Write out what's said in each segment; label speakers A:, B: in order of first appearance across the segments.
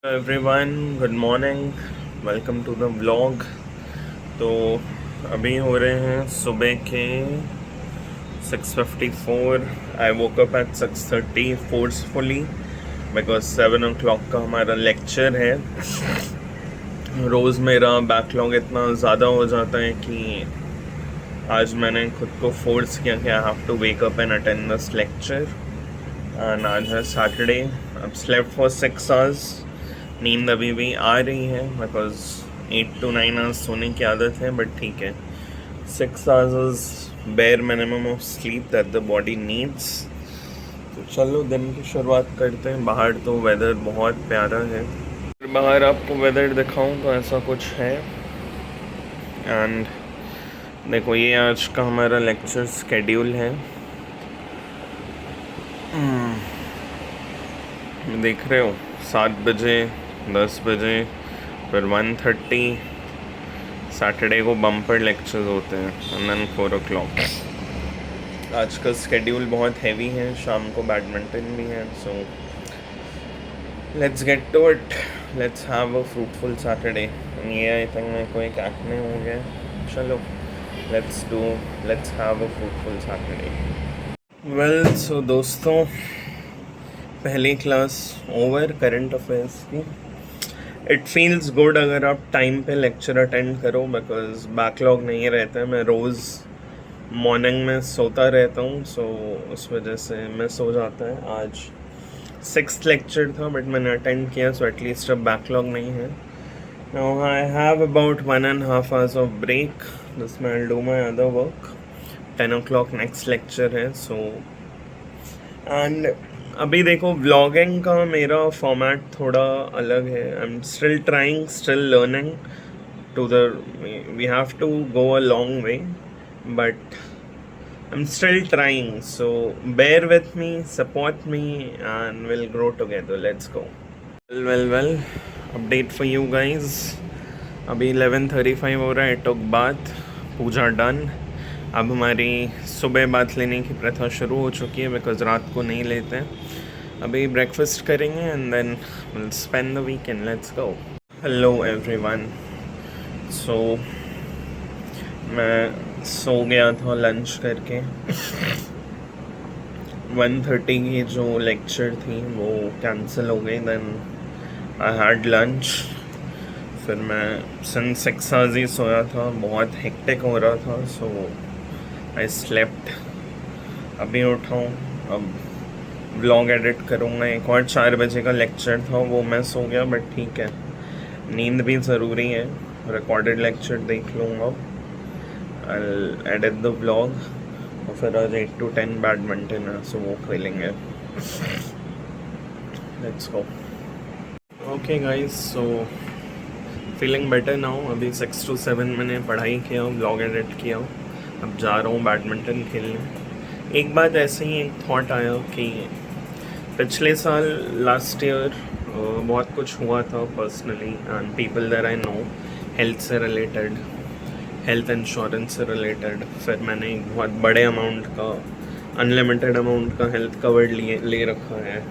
A: Everyone good morning, welcome to the vlog. तो अभी हो रहे हैं सुबह के 6:54। I woke up at 6:30 forcefully because 7 o'clock का हमारा लेक्चर है। रोज़ मेरा बैकलॉग इतना ज़्यादा हो जाता है कि आज मैंने खुद को फोर्स किया कि I have to wake up and attend this lecture. And आज है सैटरडे। अब स्लेप्ट फॉर 6 hours। नींद अभी भी आ रही है बिकॉज 8 to 9 hours सोने की आदत है, बट ठीक है। 6 hours is bare minimum of sleep that the body needs. तो चलो दिन की शुरुआत करते हैं। बाहर तो वेदर बहुत प्यारा है। बाहर आपको वेदर दिखाऊं तो ऐसा कुछ है। एंड देखो, ये आज का हमारा लेक्चर स्केड्यूल है। देख रहे हो, 7 बजे, 10 बजे, फिर 1:30। सैटरडे को बम्पर लेक्चर्स होते हैं एंड देन 4 o'clock। आज का स्केड्यूल बहुत हैवी है। शाम को बैडमिंटन भी है। So let's get to it. Let's have a fruitful Saturday. ये आई थिंक मेरे को एक एक्ने हो गया। चलो let's have a fruitful Saturday. Well so दोस्तों, पहली क्लास ओवर करंट अफेयर्स की। इट फील्स गुड अगर आप टाइम पे लेक्चर अटेंड करो बिकॉज बैकलॉग नहीं रहता है। मैं रोज़ मॉर्निंग में सोता रहता हूँ, सो उस वजह से मिस हो जाता है। आज 6th लेक्चर था बट मैंने अटेंड किया, सो एटलीस्ट अब बैकलॉग नहीं है। Now I have about 1.5 hours of break जिसमें I do my other work. 10 o'clock next lecture है। सो एंड अभी देखो, व्लॉगिंग का मेरा फॉर्मेट थोड़ा अलग है। I am still trying, still learning to the we have to go a long way, but I am still trying. So bear with me, support me and will grow together. Let's go. Well update for you guys. अभी 11:35 हो रहा है। टुक बात, पूजा done. अब हमारी सुबह बात लेने की प्रथा शुरू हो चुकी है बिकॉज रात को नहीं लेते हैं। अभी ब्रेकफास्ट करेंगे and then will spend the weekend. Let's go. Hello everyone. So मैं सो गया था लंच करके। 1:30 की जो लेक्चर थी वो कैंसिल हो गई। Then I had lunch. फिर मैं सन 6 hours ही सोया था। बहुत हेक्टिक हो रहा था, सो आई स्लेप्ट। अभी उठा हूँ, अब व्लॉग एडिट करूँगा। एक और 4 बजे का लेक्चर था, वो मिस हो गया, बट ठीक है, नींद भी ज़रूरी है। रिकॉर्डेड लेक्चर देख लूँगा, आई एडिट द व्लॉग। और फिर आज 8 to 10 बैडमिंटन है, सो वो खेलेंगे। Let's go. Okay guys, so feeling better now. अभी 6 to 7 मैंने पढ़ाई किया, व्लॉग एडिट किया। अब जा रहा हूँ बैडमिंटन खेलने। एक बात ऐसे ही एक थॉट आया कि पिछले साल लास्ट ईयर बहुत कुछ हुआ था personally and people that I know, health से रिलेटेड, हेल्थ इंश्योरेंस से रिलेटेड। फिर मैंने एक बहुत बड़े अमाउंट का, अनलिमिटेड अमाउंट का हेल्थ कवर ले रखा है।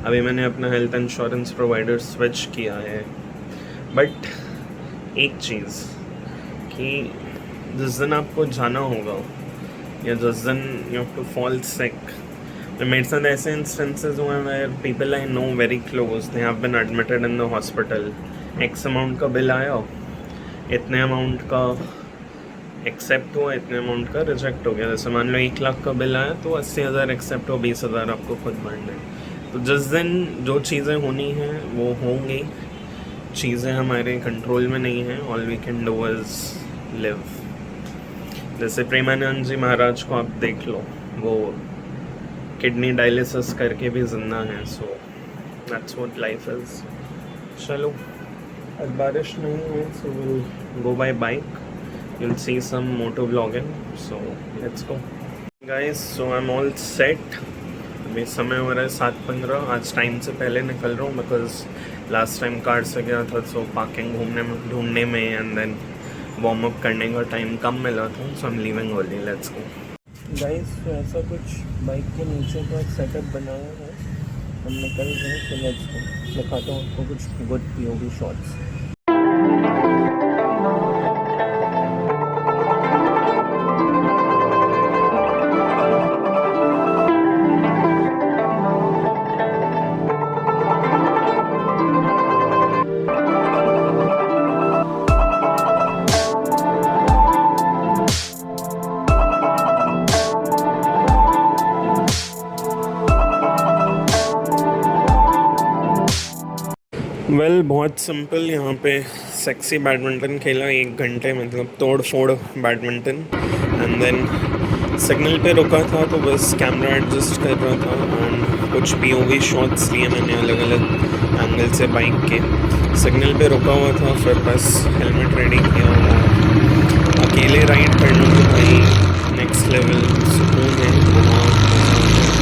A: अभी मैंने अपना हेल्थ इंश्योरेंस प्रोवाइडर स्विच किया है। बट एक चीज़ कि जिस दिन आपको जाना होगा या जिस दिन you have to fall sick, मेरे साथ ऐसे इंस्टेंसेस हुए हैं where people I know very close, they have been admitted in the hospital. X amount का बिल आया, इतने अमाउंट का एक्सेप्ट हुआ, इतने अमाउंट का रिजेक्ट हो गया। जैसे मान लो 1 लाख का बिल आया तो 80,000 एक्सेप्ट हो, 20,000 आपको खुद भरना है। तो जिस दिन जो चीज़ें होनी हैं वो होंगी। चीज़ें हमारे कंट्रोल में नहीं हैं। All we can do is live. जैसे प्रेमानंद जी महाराज को आप देख लो, वो किडनी डायलिसिस करके भी जिंदा है। So that's what life is. चलो, आज बारिश नहीं है, so will go by bike. you'll see some motor vlogging, so let's go guys। so I'm all set। अभी समय हो रहा है 7:15। आज टाइम से पहले निकल रहा हूँ बिकॉज लास्ट टाइम कार से गया था, सो पार्किंग ढूंढने में एंड देन वार्म अप करने का टाइम कम मिला था, so I am leaving early. Let's go guys. तो ऐसा कुछ बाइक के नीचे का सेटअप बनाया है। हम निकल गए, तो लेट्स गो। दिखाता हूँ आपको कुछ गुड पीओवी शॉट्स। वेल बहुत सिंपल, यहाँ पे सेक्सी बैडमिंटन खेला 1 घंटे, मतलब तोड़ फोड़ बैडमिंटन। एंड देन सिग्नल पे रुका था तो बस कैमरा एडजस्ट कर रहा था एंड कुछ पीओवी शॉट्स लिए मैंने अलग अलग एंगल से बाइक के। सिग्नल पे रुका हुआ था, फिर बस हेलमेट रेडी किया और अकेले राइड करना तो भाई नेक्स्ट लेवल सुकून है। बहुत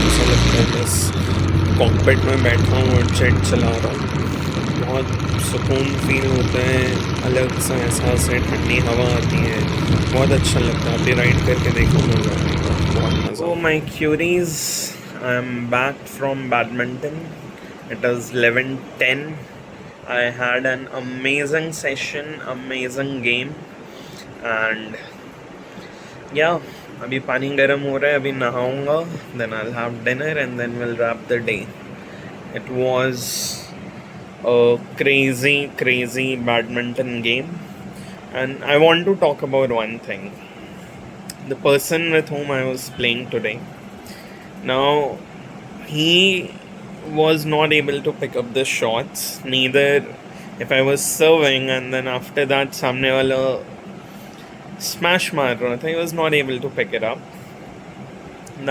A: ऐसा लगता है बस कॉकपिट में बैठा हूँ और जेट चला रहा हूँ। बहुत सुकून फील होता है, अलग सा एहसास है, ठंडी हवा आती है, बहुत अच्छा लगता है। अभी राइड करके देखो, मज़ा आएगा, बहुत मज़ा। So my cuties, I am back from badminton. It is 11:10. I had an amazing session, amazing game, and yeah, अभी पानी गर्म हो रहा है, अभी नहाऊंगा, then I'll have dinner and then we'll wrap the day. It was a crazy badminton game, and I want to talk about one thing. The person with whom I was playing today, now he was not able to pick up the shots, neither if I was serving and then after that samne wala smash maar raha tha, he was not able to pick it up.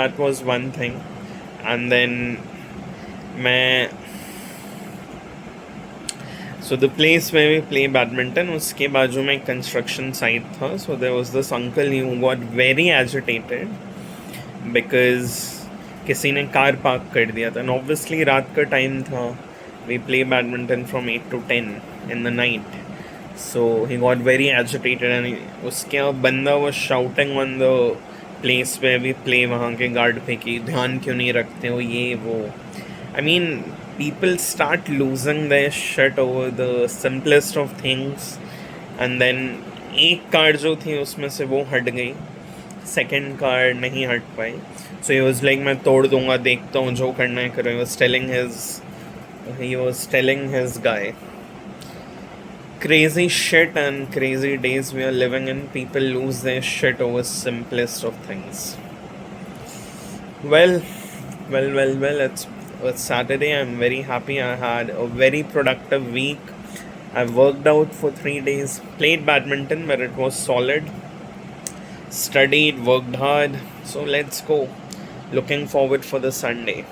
A: That was one thing. And then मैं So the place where we play badminton, उसके बाजू में एक construction site था. So there was this uncle who got very agitated because किसी ने car park कर दिया था. And obviously रात का टाइम था. We play badminton from 8 to 10 in the night. So he got very agitated and उसके बंदा was shouting on the place where we play, वहाँ के गार्ड पे कि ध्यान क्यों नहीं रखते हो, ये वो. I mean, people start losing their shit over the simplest of things. And then एक कार जो थी उसमें से वो हट गई, सेकंड कार नहीं हट पाई. So he was like, मैं तोड़ दूंगा, देखता हूँ, जो करना है करो. He was telling his guy. Crazy shit and crazy days we are living in. People lose their shit over simplest of things. Well, it's Saturday. I'm very happy. I had a very productive week. I worked out for 3 days, played badminton where it was solid, studied, worked hard. So let's go. Looking forward for the Sunday.